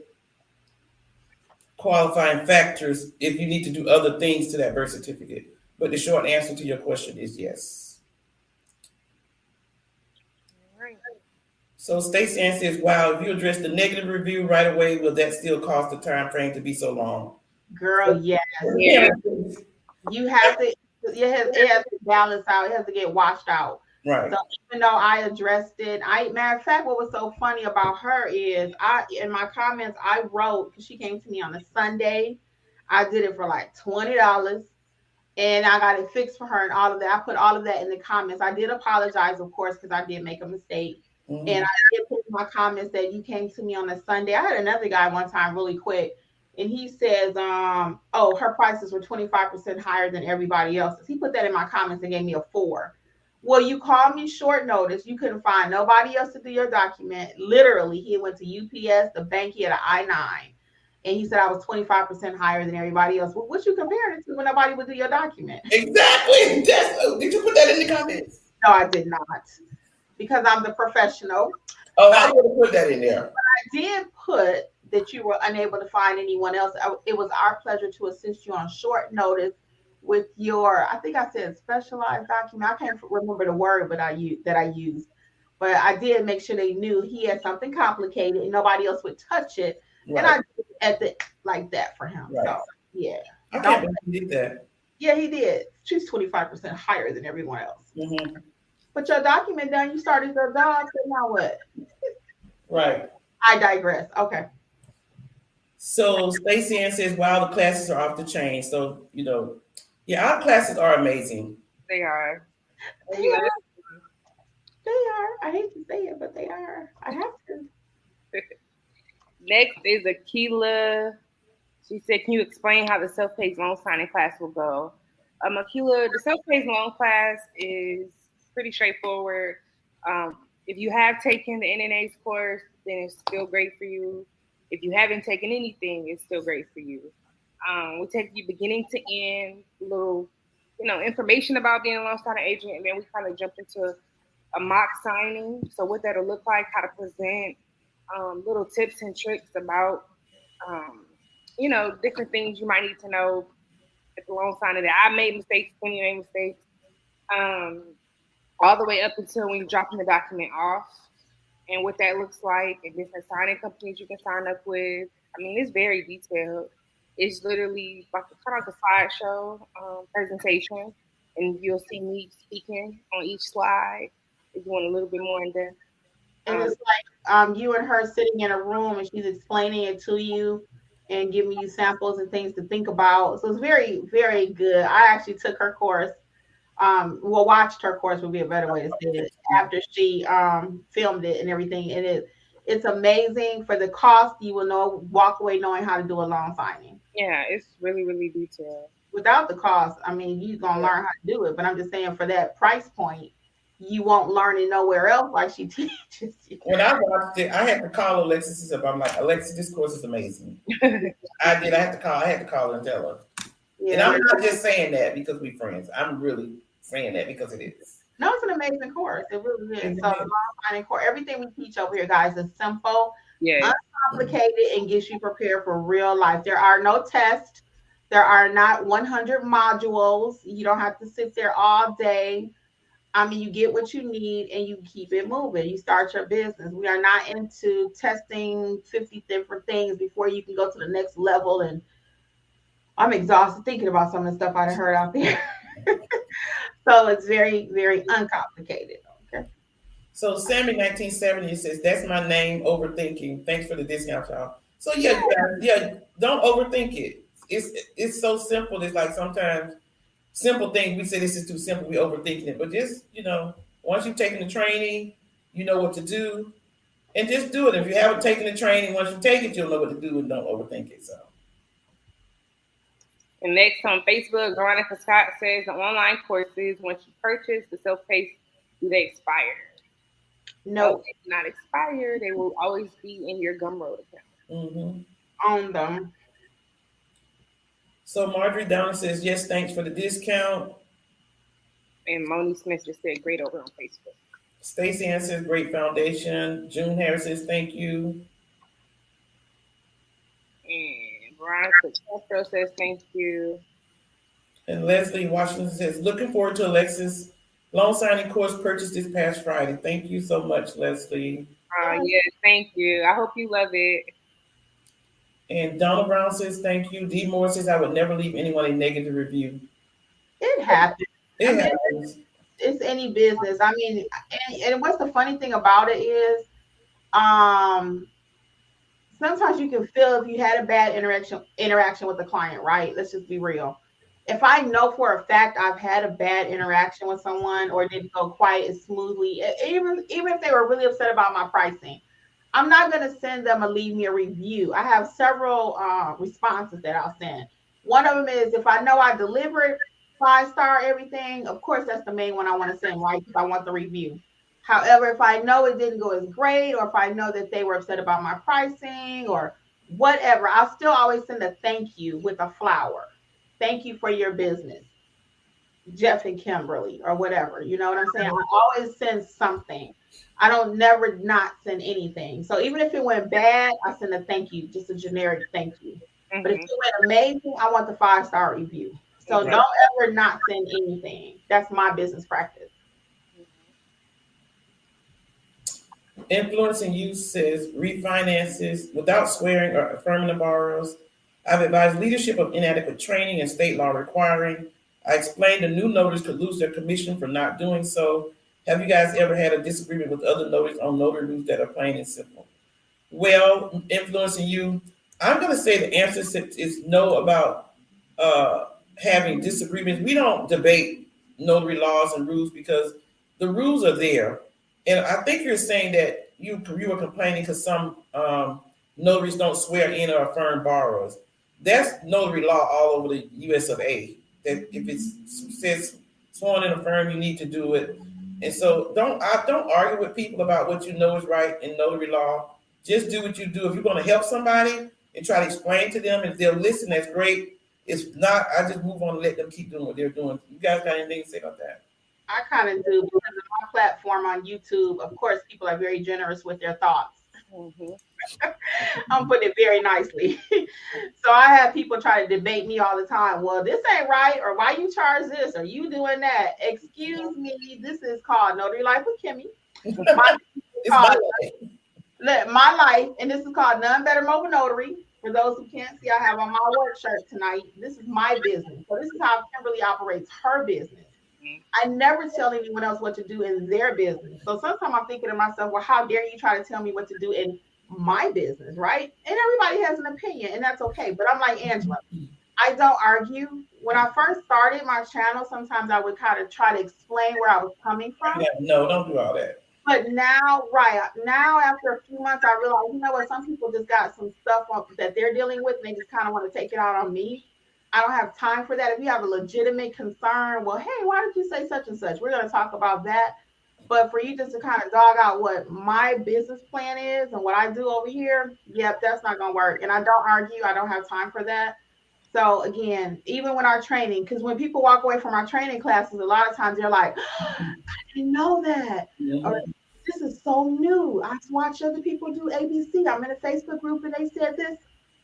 qualifying factors if you need to do other things to that birth certificate. But the short answer to your question is yes. All right. So Stacey Ann says, wow, if you address the negative review right away, will that still cause the time frame to be so long? Girl, yes. Yeah. You have to, it has to balance out. It has to get washed out. Right. So even though I addressed it, matter of fact, what was so funny about her is in my comments, I wrote, because she came to me on a Sunday, I did it for like $20 and I got it fixed for her and all of that. I put all of that in the comments. I did apologize, of course, because I did make a mistake. Mm-hmm. And I did put in my comments that you came to me on a Sunday. I had another guy one time really quick, and he says, her prices were 25% higher than everybody else's. He put that in my comments and gave me a 4. Well, you called me short notice. You couldn't find nobody else to do your document. Literally, he went to UPS, the bank, he had an I-9. And he said I was 25% higher than everybody else. Well, what you comparing it to when nobody would do your document? Exactly. Did you put that in the comments? No, I did not. because I'm the professional. Oh, I would have put that in there. I did put that you were unable to find anyone else. It was our pleasure to assist you on short notice with your, I think I said specialized document. I can't remember the word, but I used. But I did make sure they knew he had something complicated and nobody else would touch it. Right. And I did at the like that for him. Right. So yeah. I can't believe he did that. Yeah, he did. She's 25% higher than everyone else. Mm-hmm. But your document done, you started your job, so now what? Right. I digress. Okay. So Stacey Ann says, wow, the classes are off the chain. So, yeah, our classes are amazing. They are. They are. They are. I hate to say it, but they are. I have to. Next is Akila. She said, can you explain how the self-paced loan signing class will go? Akila, the self-paced loan class is pretty straightforward. If you have taken the NNA's course, then it's still great for you. If you haven't taken anything, it's still great for you. We take you beginning to end, little, information about being a loan signing agent, and then we kind of jump into a mock signing. So what that'll look like, how to present, little tips and tricks about, different things you might need to know at the loan signing. That I made mistakes, Kimmi made mistakes, all the way up until when you're dropping the document off, and what that looks like, and different signing companies you can sign up with. I mean, it's very detailed. It's literally like kind of like a slideshow presentation, and you'll see me speaking on each slide if you want a little bit more in depth. And it's like you and her sitting in a room, and she's explaining it to you and giving you samples and things to think about. So it's very, very good. I actually took her course. Watched her course would be a better way to say it, after she filmed it and everything. And it's amazing. For the cost, you will walk away knowing how to do a loan signing. Yeah, it's really, really detailed. Without the cost, I mean, you're gonna learn how to do it. But I'm just saying, for that price point, you won't learn it nowhere else like she teaches you. When I watched it, I had to call Alexis up. I'm like, Alexis, this course is amazing. I had to call her and tell her. Yeah. And I'm not just saying that because we're friends. I'm really saying that because it is. No, it's an amazing course. It really is. So the loan signing course, everything we teach over here, guys, is simple, uncomplicated, and gets you prepared for real life. There are no tests. There are not 100 modules. You don't have to sit there all day. I mean, you get what you need and you keep it moving. You start your business. We are not into testing 50 different things before you can go to the next level. And I'm exhausted thinking about some of the stuff I heard out there. So it's very, very uncomplicated. Okay. So Sammy 1970 says, that's my name, overthinking. Thanks for the discount, y'all. So yeah, don't overthink it. It's so simple. It's like sometimes simple things, we say this is too simple, we overthinking it. But just, once you've taken the training, you know what to do. And just do it. If you haven't taken the training, once you take it, you'll know what to do and don't overthink it. So. And next on Facebook, Veronica Scott says the online courses, once you purchase the self-paced, do they expire? No, they do not expire. They will always be in your Gumroad account. Mm-hmm. On them. So Marjorie Downer says, yes, thanks for the discount. And Moni Smith just said, great over on Facebook. Stacey Ann says, great foundation. June Harris says, thank you. And Veronica Castro says, thank you. And Leslie Washington says, looking forward to Alexis' loan signing course purchased this past Friday. Thank you so much, Leslie. Yes, thank you. I hope you love it. And Donna Brown says, thank you. D. Moore says, I would never leave anyone a negative review. It happens. It happens. It's any business. I mean, and what's the funny thing about it is, sometimes you can feel if you had a bad interaction with the client, right? Let's just be real. If I know for a fact I've had a bad interaction with someone or didn't go quite as smoothly, even if they were really upset about my pricing, I'm not going to send them leave me a review. I have several responses that I'll send. One of them is if I know I delivered 5-star everything, of course, that's the main one I want to send, right? Because I want the review. However, if I know it didn't go as great, or if I know that they were upset about my pricing or whatever, I'll still always send a thank you with a flower. Thank you for your business, Jeff and Kimberly, or whatever. You know what I'm saying? I always send something. I don't never not send anything. So even if it went bad, I send a thank you, just a generic thank you. Mm-hmm. But if it went amazing, I want the 5-star review. So Right. don't ever not send anything. That's my business practice. Influencing Youth says refinances without swearing or affirming the borrowers. I've advised leadership of inadequate training and state law requiring. I explained the new notaries could lose their commission for not doing so. Have you guys ever had a disagreement with other notaries on notary rules that are plain and simple? Well, influencing you, I'm going to say the answer is no about having disagreements. We don't debate notary laws and rules because the rules are there. And I think you're saying that you were complaining because some notaries don't swear in or affirm borrowers. That's notary law all over the U.S. of A. That if it says sworn and affirmed, you need to do it. And so don't argue with people about what you know is right in notary law. Just do what you do. If you're going to help somebody and try to explain to them, if they'll listen, that's great. If not, I just move on and let them keep doing what they're doing. You guys got anything to say about that? I kind of do, because of my platform on YouTube, of course, people are very generous with their thoughts. Mm-hmm. I'm putting it very nicely. So I have people try to debate me all the time. Well, this ain't right, or why you charge this, or you doing that. Excuse me, this is called Notary Life with Kimmi. My life, and this is called None Better Mobile Notary. For those who can't see, I have on my work shirt tonight. This is my business. So this is how Kimberly operates her business. I never tell anyone else what to do in their business. So sometimes I'm thinking to myself, well, how dare you try to tell me what to do in my business, right? And everybody has an opinion, and that's okay. But I'm like, Angela, I don't argue. When I first started my channel, sometimes I would kind of try to explain where I was coming from. Yeah, no, don't do all that. But now, after a few months, I realized, you know what, some people just got some stuff that they're dealing with, and they just kind of want to take it out on me. I don't have time for that. If you have a legitimate concern, well, hey, why did you say such and such? We're going to talk about that. But for you just to kind of dog out what my business plan is and what I do over here, yep, that's not going to work. And I don't argue. I don't have time for that. So again, even when our training, because when people walk away from our training classes, a lot of times they're like, I didn't know that. Mm-hmm. Or, this is so new. I watch other people do ABC. I'm in a Facebook group and they said this.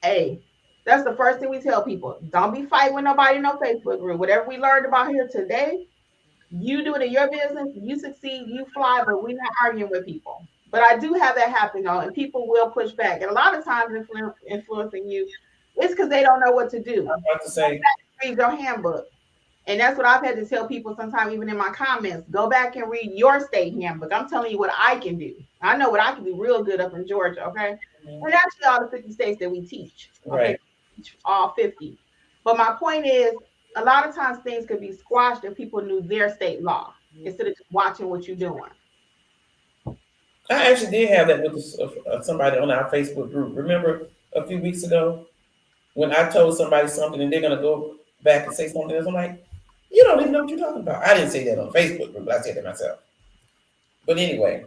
Hey, that's the first thing we tell people. Don't be fighting with nobody in no Facebook group. Whatever we learned about here today, you do it in your business, you succeed, you fly, but we're not arguing with people. But I do have that happen though, and people will push back. And a lot of times influencing you, it's because they don't know what to do. I'm about to say, read your handbook. And that's what I've had to tell people sometimes, even in my comments. Go back and read your state handbook. I'm telling you what I can do. I know what I can do real good up in Georgia, okay? And actually all the 50 states that we teach. Okay? right. All 50. But my point is, a lot of times things could be squashed if people knew their state law instead of just watching what you're doing. I actually did have that with somebody on our Facebook group. Remember a few weeks ago when I told somebody something and they're going to go back and say something else? I'm like, you don't even know what you're talking about. I didn't say that on Facebook group, but I said that myself. But anyway.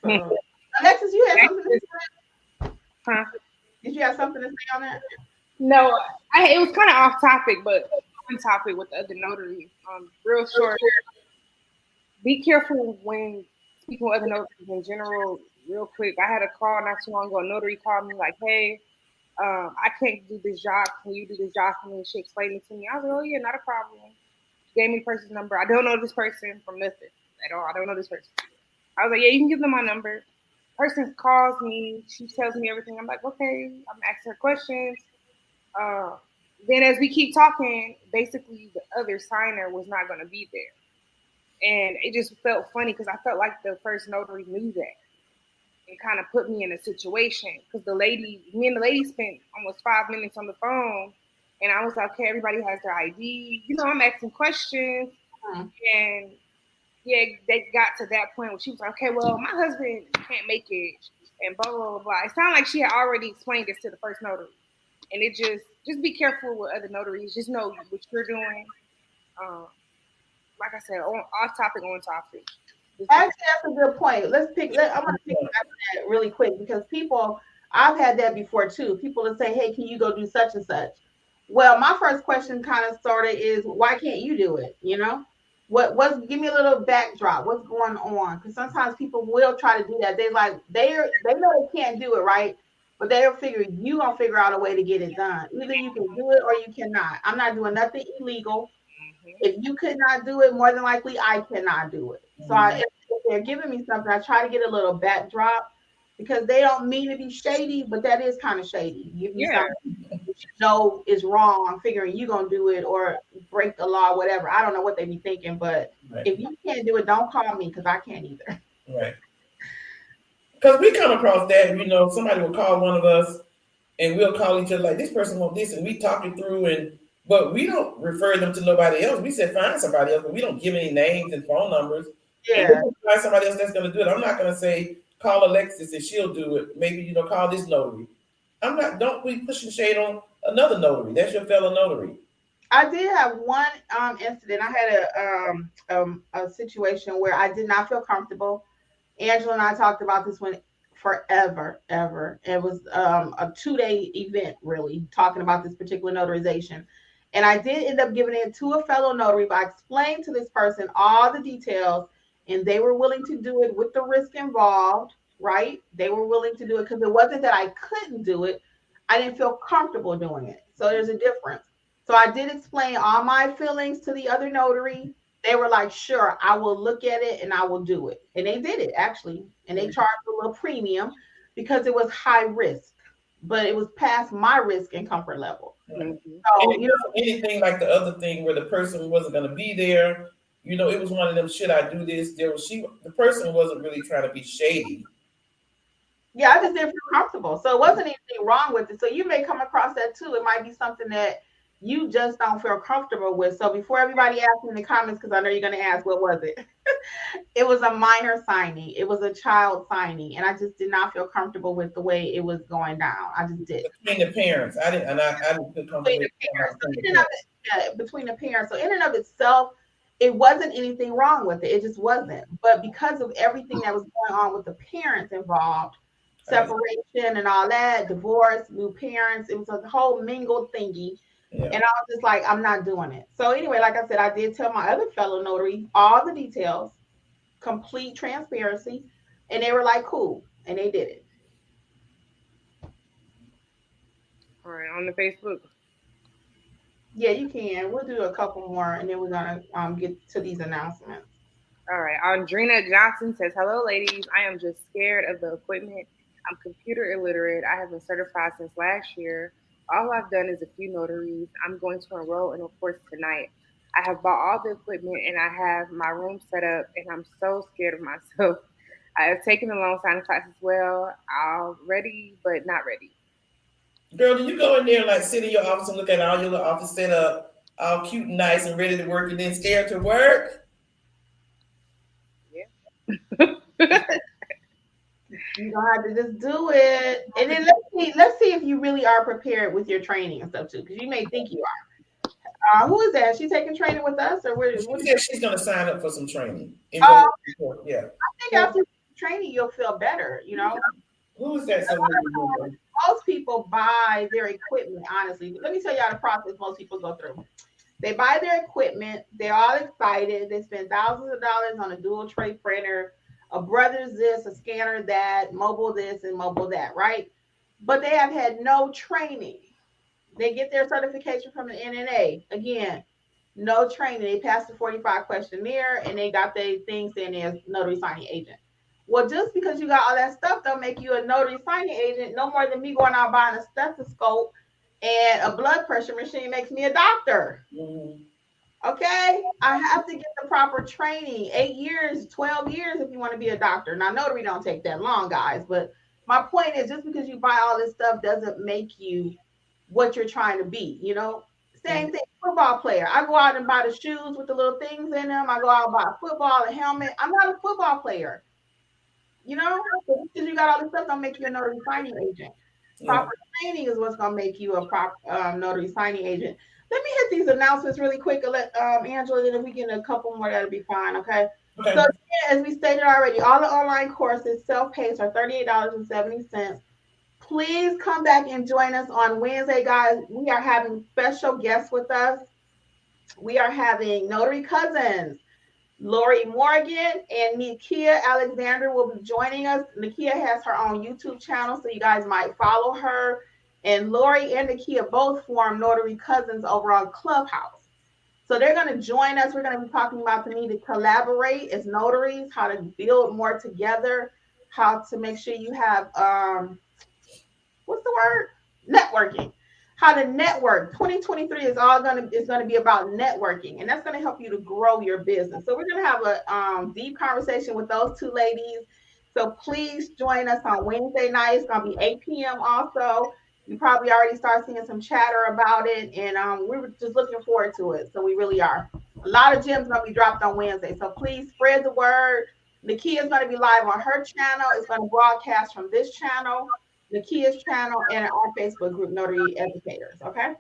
Alexis, you had something to say? Huh? Did you have something to say on that? No, it was kind of off topic, but on topic with the other notaries. Real short. Be careful when speaking with other notaries in general. Real quick, I had a call not too long ago. A notary called me like, "Hey, I can't do this job. Can you do this job for me?" And she explained it to me. I was like, "Oh yeah, not a problem." She gave me the person's number. I don't know this person from nothing at all. I don't know this person. I was like, "Yeah, you can give them my number." Person calls me. She tells me everything. I'm like, "Okay." I'm asking her questions. Then as we keep talking, basically the other signer was not going to be there. And it just felt funny because I felt like the first notary knew that and kind of put me in a situation because me and the lady spent almost 5 minutes on the phone. And I was like, okay, everybody has their ID. You know, I'm asking questions. And yeah, they got to that point where she was like, okay, well, my husband can't make it and blah, blah, blah, blah. It sounded like she had already explained this to the first notary. And it just be careful with other notaries. Just know what you're doing. Like I said, off topic, on topic. Actually, that's a good point. I'm going to pick up that really quick because I've had that before too. People will say, hey, can you go do such and such? Well, my first question kind of sort of is, why can't you do it? You know? Give me a little backdrop. What's going on? Because sometimes people will try to do that. They know they can't do it, right? But they'll figure you gonna figure out a way to get it done. Either you can do it or you cannot. I'm not doing nothing illegal. If you could not do it, more than likely I cannot do it. So if they're giving me something, I try to get a little backdrop because they don't mean to be shady, but that is kind of shady. Give you something you know is wrong, figuring you gonna do it or break the law, whatever. I don't know what they be thinking, but if you can't do it, don't call me because I can't either. Right. Because we come across that, somebody will call one of us and we'll call each other like, this person wants this, and we talk it through, but we don't refer them to nobody else. We said find somebody else, but we don't give any names and phone numbers. Yeah. Find somebody else that's going to do it. I'm not going to say call Alexis and she'll do it. Maybe call this notary. Don't be pushing shade on another notary. That's your fellow notary. I did have one incident. I had a situation where I did not feel comfortable. Angela and I talked about this one forever, ever. It was a 2-day event, really, talking about this particular notarization. And I did end up giving it to a fellow notary, but I explained to this person all the details, and they were willing to do it with the risk involved, right? They were willing to do it because it wasn't that I couldn't do it. I didn't feel comfortable doing it. So there's a difference. So I did explain all my feelings to the other notary. They were like, sure, I will look at it and I will do it. And they did it, actually. And they charged a little premium because it was high risk, but it was past my risk and comfort level. So, anything like the other thing where the person wasn't going to be there, it was one of them, should I do this? The person wasn't really trying to be shady. Yeah, I just didn't feel comfortable. So it wasn't anything wrong with it. So you may come across that too. It might be something that you just don't feel comfortable with. So before everybody asks me in the comments, because I know you're going to ask, what was it? It was a minor signing. It was a child signing. And I just did not feel comfortable with the way it was going down. I just did. Between the parents. I didn't feel comfortable between the parents. Between the parents. So in and of itself, it wasn't anything wrong with it. It just wasn't. But because of everything that was going on with the parents involved, separation and all that, divorce, new parents, it was a whole mingled thingy. Yeah. And I was just like, I'm not doing it. So anyway, like I said, I did tell my other fellow notary all the details, complete transparency, and they were like, cool, and they did it. All right, on the Facebook. Yeah, you can. We'll do a couple more, and then we're gonna get to these announcements. All right. Andrina Johnson says, hello, ladies. I am just scared of the equipment. I'm computer illiterate. I have been certified since last year. All I've done is a few notaries. I'm going to enroll in a course tonight. I have bought all the equipment and I have my room set up, and I'm so scared of myself. I have taken the loan signing class as well. I'm ready, but not ready. Girl, do you go in there and sit in your office and look at all your little office set up, all cute and nice and ready to work, and then scared to work? Yeah. You don't have to just do it. And then let's see if you really are prepared with your training and stuff too, because you may think you are. Who is that? She taking training with us, or where? She said she's going to sign up for some training. Yeah. I think after training you'll feel better. Who is that? Most people buy their equipment. Honestly, let me tell y'all the process most people go through. They buy their equipment. They're all excited. They spend thousands of dollars on a dual tray printer, a Brothers this, a scanner that, mobile this and mobile that, right? But they have had no training. They get their certification from the NNA. Again, no training. They passed the 45 questionnaire and they got their thing saying they're a notary signing agent. Well, just because you got all that stuff don't make you a notary signing agent no more than me going out buying a stethoscope and a blood pressure machine makes me a doctor. Mm-hmm. Okay, I have to get the proper training, 8 years, 12 years if you want to be a doctor. Now, notary don't take that long, guys, but my point is just because you buy all this stuff doesn't make you what you're trying to be, Same thing, football player. I go out and buy the shoes with the little things in them. I go out and buy a football, a helmet. I'm not a football player. Because you got all this stuff don't make you a notary signing agent. Proper training is what's going to make you a proper notary signing agent. Let me hit these announcements really quick and let Angela, and if we get a couple more, that'll be fine, okay? So, again, as we stated already, all the online courses, self-paced, are $38.70. Please come back and join us on Wednesday, guys. We are having special guests with us. We are having notary cousins. Lori Morgan and Nikia Alexander will be joining us. Nikia has her own YouTube channel, so you guys might follow her. And Lori and Nikia both form Notary Cousins over on Clubhouse. So they're going to join us. We're going to be talking about the need to collaborate as notaries, how to build more together, how to make sure you have, what's the word? Networking. How to network. 2023 is going to be about networking, and that's going to help you to grow your business. So we're going to have a deep conversation with those two ladies. So please join us on Wednesday night. It's going to be 8 p.m. also. You probably already start seeing some chatter about it, and we were just looking forward to it. So we really are. A lot of gems going to be dropped on Wednesday. So please spread the word. Nikia is going to be live on her channel. It's going to broadcast from this channel, Nikia's channel, and our Facebook group, Notary Educators. Okay.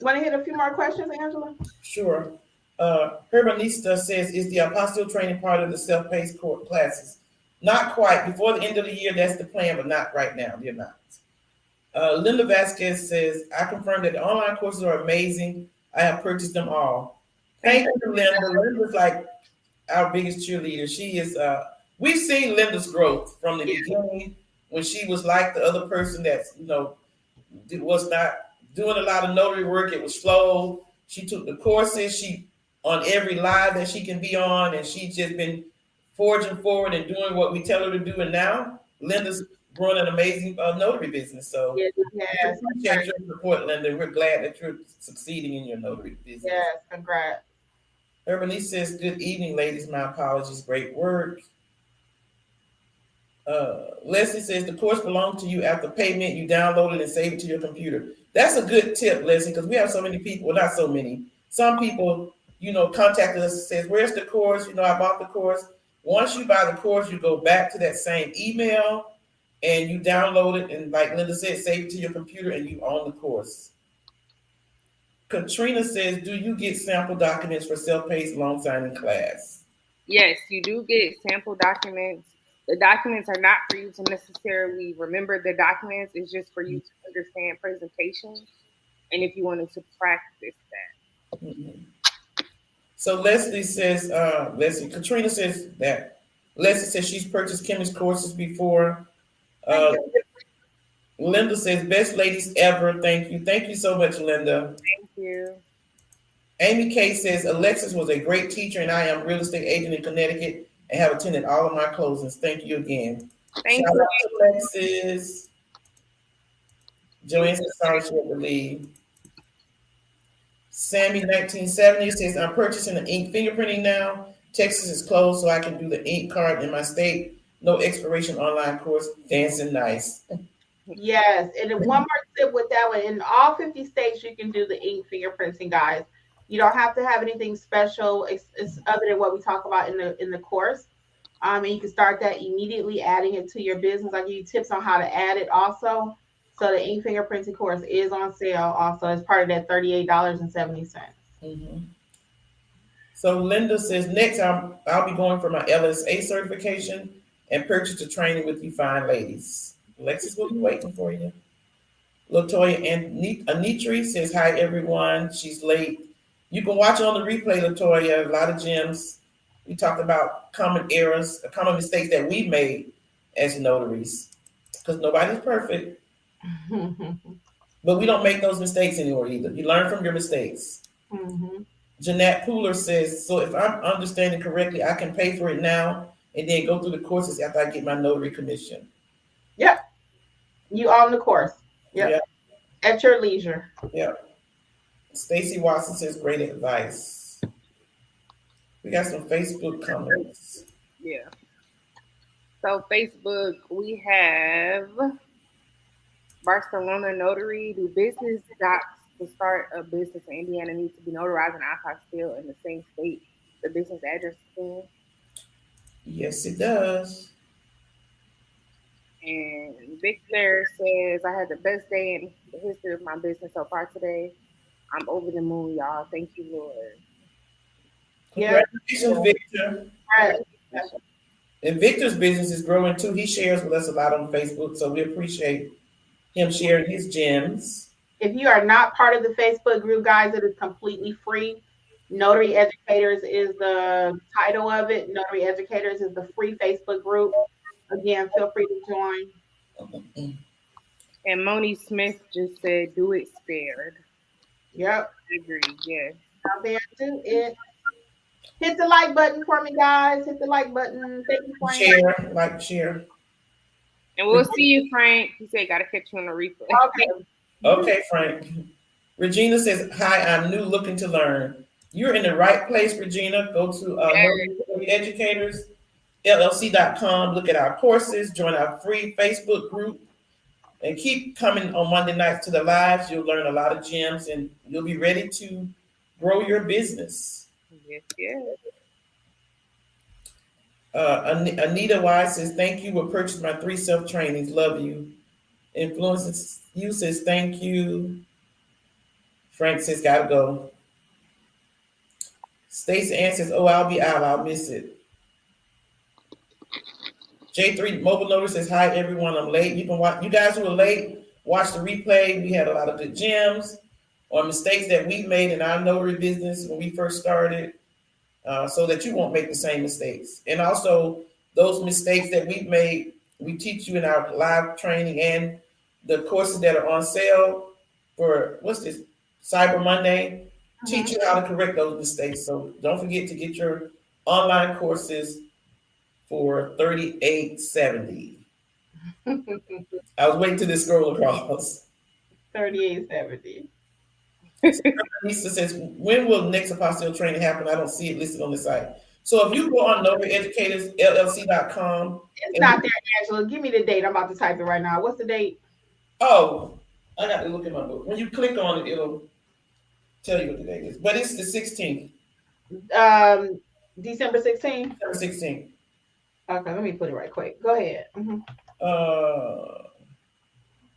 You want to hit a few more questions, Angela? Sure. Hermanista says, is the apostille training part of the self-paced classes? Not quite. Before the end of the year, that's the plan, but not right now. They're not. Linda Vasquez says, I confirm that the online courses are amazing. I have purchased them all. Thank you, Linda. Linda's like our biggest cheerleader. She is, we've seen Linda's growth from the beginning when she was like the other person that, was not doing a lot of notary work. It was slow. She took the courses. She on every live that she can be on, and she's just been forging forward and doing what we tell her to do. And now Linda's growing an amazing notary business. So yes. We appreciate your support, Linda. We're glad that you're succeeding in your notary business. Yes, congrats. Urban says, good evening, ladies. My apologies. Great work. Leslie says, the course belongs to you after payment. You download it and save it to your computer. That's a good tip, Leslie, because we have so many people, well, not so many. Some people, contacted us and says, where's the course? I bought the course. Once you buy the course, you go back to that same email and you download it. And like Linda said, save it to your computer and you own the course. Katrina says, do you get sample documents for self-paced loan signing class? Yes, you do get sample documents. The documents are not for you to necessarily remember the documents. It's just for you to understand presentations and if you wanted to practice that. Mm-hmm. So Leslie says, Katrina says that. Leslie says she's purchased Kimmi's courses before. Linda says, best ladies ever. Thank you. Thank you so much, Linda. Thank you. Amy K says, Alexis was a great teacher and I am a real estate agent in Connecticut and have attended all of my closings. Thank you again. Thank Shout you. out to Alexis. Joanne says, sorry, she had to leave. Sammy 1970 says, I'm purchasing the ink fingerprinting now. Texas is closed, so I can do the ink card in my state. No expiration online course. Dancing nice. Yes. And then one more tip with that one. In all 50 states, you can do the ink fingerprinting, guys. You don't have to have anything special it's other than what we talk about in the course. And you can start that immediately, adding it to your business. I give you tips on how to add it also. So the ink fingerprinting course is on sale also as part of that $38.70. Mm-hmm. So Linda says, next I'll be going for my LSA certification and purchase the training with you fine ladies. Alexis will be waiting for you. Latoya and Anitri says, hi everyone. She's late. You can watch it on the replay, Latoya. A lot of gems. We talked about common errors, common mistakes that we made as notaries. Because nobody's perfect. But we don't make those mistakes anymore either. You learn from your mistakes. Mm-hmm. Jeanette Pooler says, so if I'm understanding correctly, I can pay for it now and then go through the courses after I get my notary commission. Yep. You own the course. Yep. At your leisure. Yep. Stacy Watson says, great advice. We got some Facebook comments. Yeah. So Facebook, we have Barcelona Notary. Do business docs to start a business in Indiana need to be notarized and apostille in the same state the business address is in? Yes, it does. And Victor says, I had the best day in the history of my business so far today. I'm over the moon, y'all. Thank you, Lord. Congratulations, Victor. And Victor's business is growing too. He shares with us a lot on Facebook, so we appreciate him sharing his gems. If you are not part of the Facebook group, guys, it is completely free. Notary Educators is the title of it. Notary Educators is the free Facebook group. Again, feel free to join. And Moni Smith just said, "Do it spared." Yep. I agree. Yes. Out there, do it. Hit the like button for me, guys. Hit the like button. Thank you, Frank. Share. And we'll see you, Frank. He said, "Gotta catch you on the replay." Okay, Frank. Regina says, "Hi, I'm new, looking to learn." You're in the right place, Regina. Go to Notary Educators, LLC.com. Look at our courses. Join our free Facebook group. And keep coming on Monday nights to the lives. You'll learn a lot of gems and you'll be ready to grow your business. Yes. Anita Wise says, "Thank you. Will purchase my 3 self-trainings. Love you." Influences you says, "Thank you." Frank says, "Gotta go." Stacey Ann says, "Oh, I'll be out. I'll miss it." J3 Mobile Notary says, "Hi everyone, I'm late." You can watch. You guys who are late, watch the replay. We had a lot of good gems or mistakes that we made in our notary business when we first started, so that you won't make the same mistakes. And also those mistakes that we've made, we teach you in our live training and the courses that are on sale for Cyber Monday. Teach you how to correct those mistakes. So don't forget to get your online courses for $38.70. I was waiting till this scroll across. $38.70. Lisa says, "When will next apostille training happen? I don't see it listed on the site." So if you go on Notary Educators, LLC.com. It's not there, Angela. Give me the date. I'm about to type it right now. What's the date? Oh, I got to look at my book. When you click on it, it'll tell you what the date is. But it's the 16th. December 16th? December 16th. Okay, let me put it right quick. Go ahead.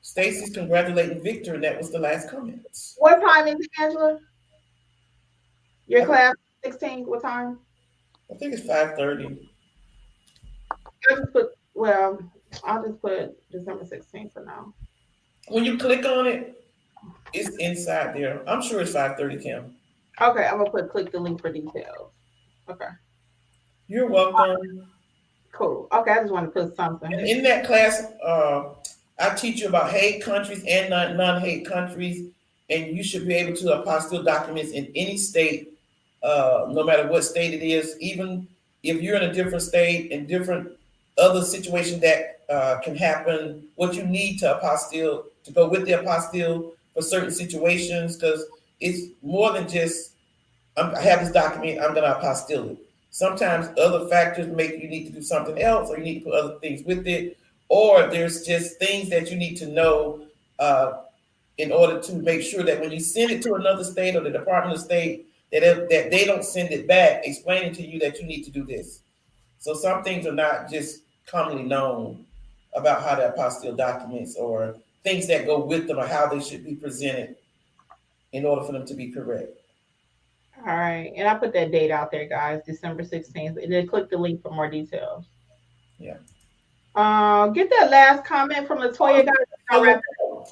Stacy's congratulating Victor, and that was the last comment. What time is it, Angela? Your class 16? What time? I think it's 5:30. I'll just put December 16th for now. When you click on it, it's inside there. I'm sure it's 5:30, Kim. Okay, I'm gonna click the link for details. Okay. You're welcome. Cool. Okay, I just want to put something. And in that class, I teach you about hate countries and non-hate countries, and you should be able to apostille documents in any state, no matter what state it is. Even if you're in a different state and different other situation that can happen, what you need to apostille to go with the apostille for certain situations, because it's more than just I have this document, I'm going to apostille it. Sometimes other factors make you need to do something else, or you need to put other things with it, or there's just things that you need to know in order to make sure that when you send it to another state or the Department of State, that they don't send it back explaining to you that you need to do this. So some things are not just commonly known about how to apostille documents or things that go with them or how they should be presented in order for them to be correct. All right, and I put that date out there, guys, December 16th, and then click the link for more details. Yeah. Get that last comment from Latoya, guys.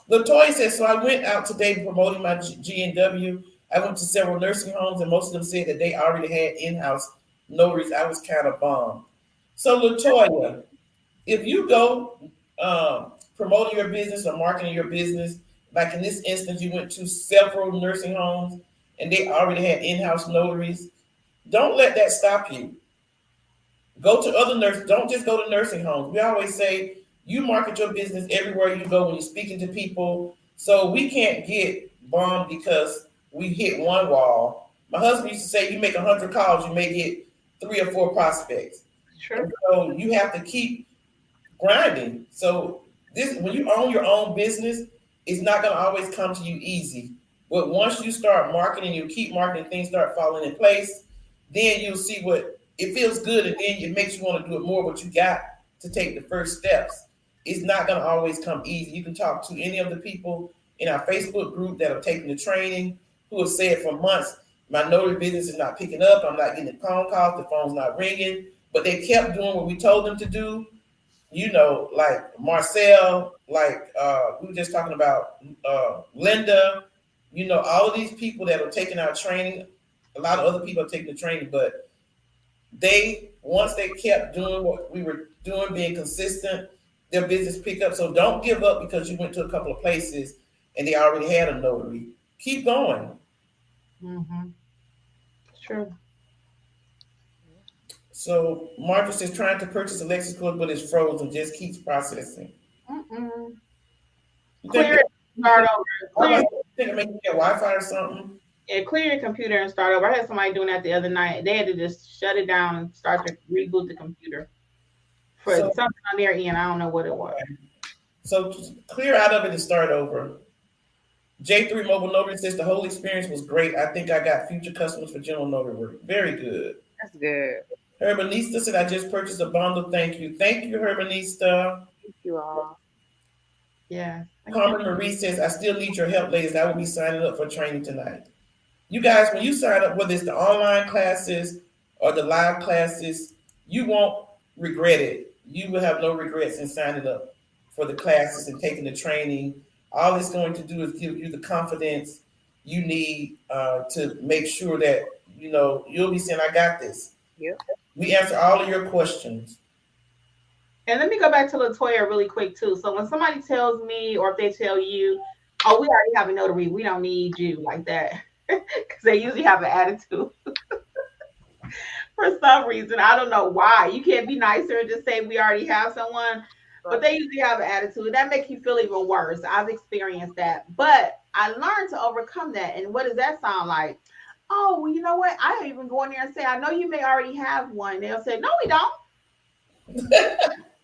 Latoya says, "So I went out today promoting my G&W. I went to several nursing homes, and most of them said that they already had in-house notaries. I was kind of bummed." So Latoya, if you go promoting your business or marketing your business, like in this instance, you went to several nursing homes and they already had in-house notaries, don't let that stop you. Go to other nurses. Don't just go to nursing homes. We always say you market your business everywhere you go when you're speaking to people. So we can't get bummed because we hit one wall. My husband used to say, you make 100 calls, you may get 3 or 4 prospects. Sure. So you have to keep grinding. So when you own your own business, it's not going to always come to you easy. But once you start marketing, you keep marketing, things start falling in place, then you'll see what it feels good, and then it makes you want to do it more, but you got to take the first steps. It's not going to always come easy. You can talk to any of the people in our Facebook group that have taken the training who have said for months, my notary business is not picking up. I'm not getting phone calls. The phone's not ringing. But they kept doing what we told them to do. You know, like Marcel, like we were just talking about Linda, you know, all of these people that are taking our training a lot of other people are taking the training, but once they kept doing what we were doing, being consistent, their business picked up. So don't give up because you went to a couple of places and they already had a notary. Keep going. Mm-hmm. True. So Martha says trying to purchase Alexis Cook, but it's frozen, just keeps processing. Clear it, start over. I think maybe get Wi-Fi or something. Yeah, clear your computer and start over. I had somebody doing that the other night. They had to just shut it down and start to reboot the computer for something on their end. I don't know what it was. So clear out of it and start over. J3 Mobile Notary says the whole experience was great. I think I got future customers for general notary work. Very good. That's good. Herbanista said I just purchased a bundle. Thank you. Thank you, Herbanista. Thank you all. Yeah. Carmen Marie says I still need your help, ladies. I will be signing up for training tonight. You guys, when you sign up, whether it's the online classes or the live classes, you won't regret it. You will have no regrets in signing up for the classes and taking the training. All it's going to do is give you the confidence you need to make sure that, you'll be saying, I got this. Yep. We answer all of your questions. And let me go back to LaToya really quick, too. So when somebody tells me or if they tell you, oh, we already have a notary, we don't need you like that. Because they usually have an attitude. For some reason, I don't know why. You can't be nicer and just say we already have someone. But they usually have an attitude. That makes you feel even worse. I've experienced that. But I learned to overcome that. And what does that sound like? Oh, well, you know what? I even go in there and say, I know you may already have one. They'll say, no, we don't.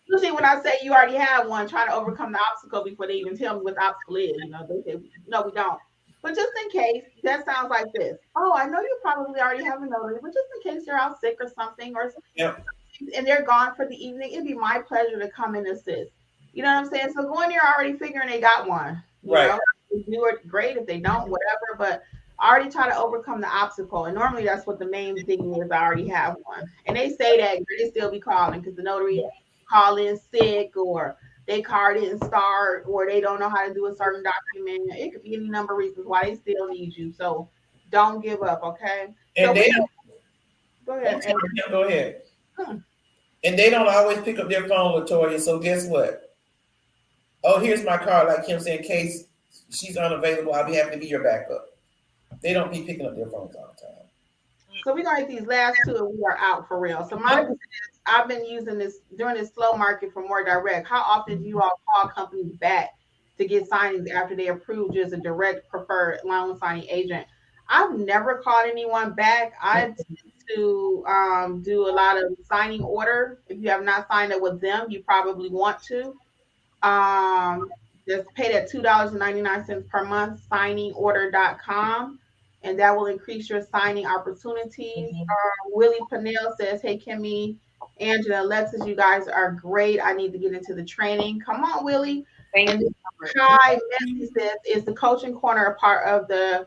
Usually when I say you already have one, trying to overcome the obstacle before they even tell me what the obstacle is. They say, no, we don't. But just in case, that sounds like this. Oh, I know you probably already have a notary, but just in case you're out sick or something, and they're gone for the evening, it'd be my pleasure to come and assist. You know what I'm saying? So go in there already figuring they got one. Right. If they do it, great. If they don't, whatever. But already try to overcome the obstacle. And normally that's what the main thing is. I already have one. And they say that they still be calling because the notary call in sick or they car didn't start or they don't know how to do a certain document. It could be any number of reasons why they still need you. So don't give up, okay? And go ahead. Go ahead. And they don't always pick up their phone, LaToya. So guess what? Oh, here's my card. Like Kim said, in case she's unavailable, I'll be happy to be your backup. They don't be picking up their phones all the time. So we're gonna hit these last two and we are out for real. So my I've been using this during this slow market for more direct. How often do you all call companies back to get signings after they approved you as a direct preferred loan signing agent? I've never called anyone back. I tend to do a lot of signing order. If you have not signed up with them, you probably want to. Just pay that $2.99 per month, signingorder.com. And that will increase your signing opportunities. Willie Pannell says, hey, Kimmi, Angela, Alexis, you guys are great. I need to get into the training. Come on, Willie. Thank you. Kai Messi says, is the coaching corner a part of the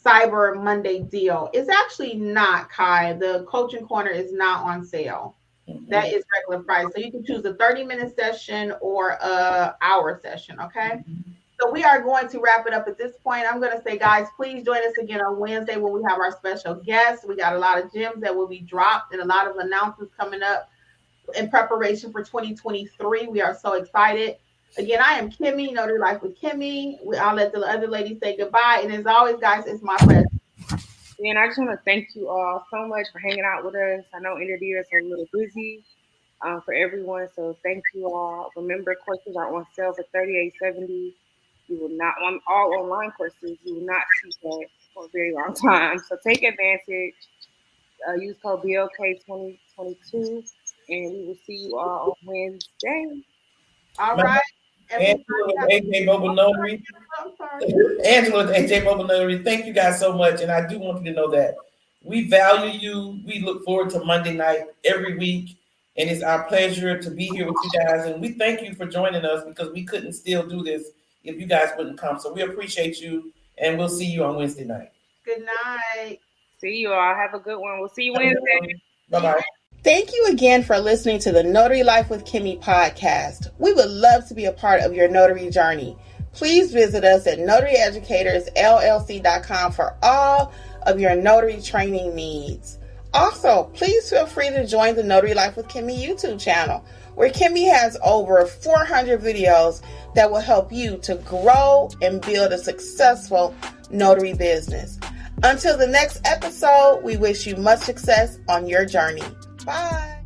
Cyber Monday deal? It's actually not, Kai. The coaching corner is not on sale. That is regular price. So you can choose a 30-minute session or an hour session, okay? So we are going to wrap it up at this point. I'm going to say, guys, please join us again on Wednesday when we have our special guests. We got a lot of gems that will be dropped and a lot of announcements coming up in preparation for 2023. We are so excited. Again, I am Kimmi, Notary Life with Kimmi. I'll let the other ladies say goodbye. And as always, guys, it's my pleasure. And I just want to thank you all so much for hanging out with us. I know interviewers are a little busy for everyone, so thank you all. Remember, courses are on sale for $38.70. You will not on all online courses. You will not see that for a very long time. So take advantage. Use code BLK2022, and we will see you all on Wednesday. All right. Angela with AJ Mobile Notary. Angela with AJ Mobile Notary. Thank you guys so much, and I do want you to know that we value you. We look forward to Monday night every week, and it's our pleasure to be here with you guys. And we thank you for joining us because we couldn't still do this if you guys wouldn't come. So we appreciate you, and we'll see you on Wednesday night. Good night. See you all. Have a good one. We'll see you Wednesday. Bye-bye. Thank you again for listening to the Notary Life with Kimmi podcast. We would love to be a part of your notary journey. Please visit us at notaryeducatorsllc.com for all of your notary training needs. Also, please feel free to join the Notary Life with Kimmi YouTube channel, where Kimmi has over 400 videos that will help you to grow and build a successful notary business. Until the next episode, we wish you much success on your journey. Bye.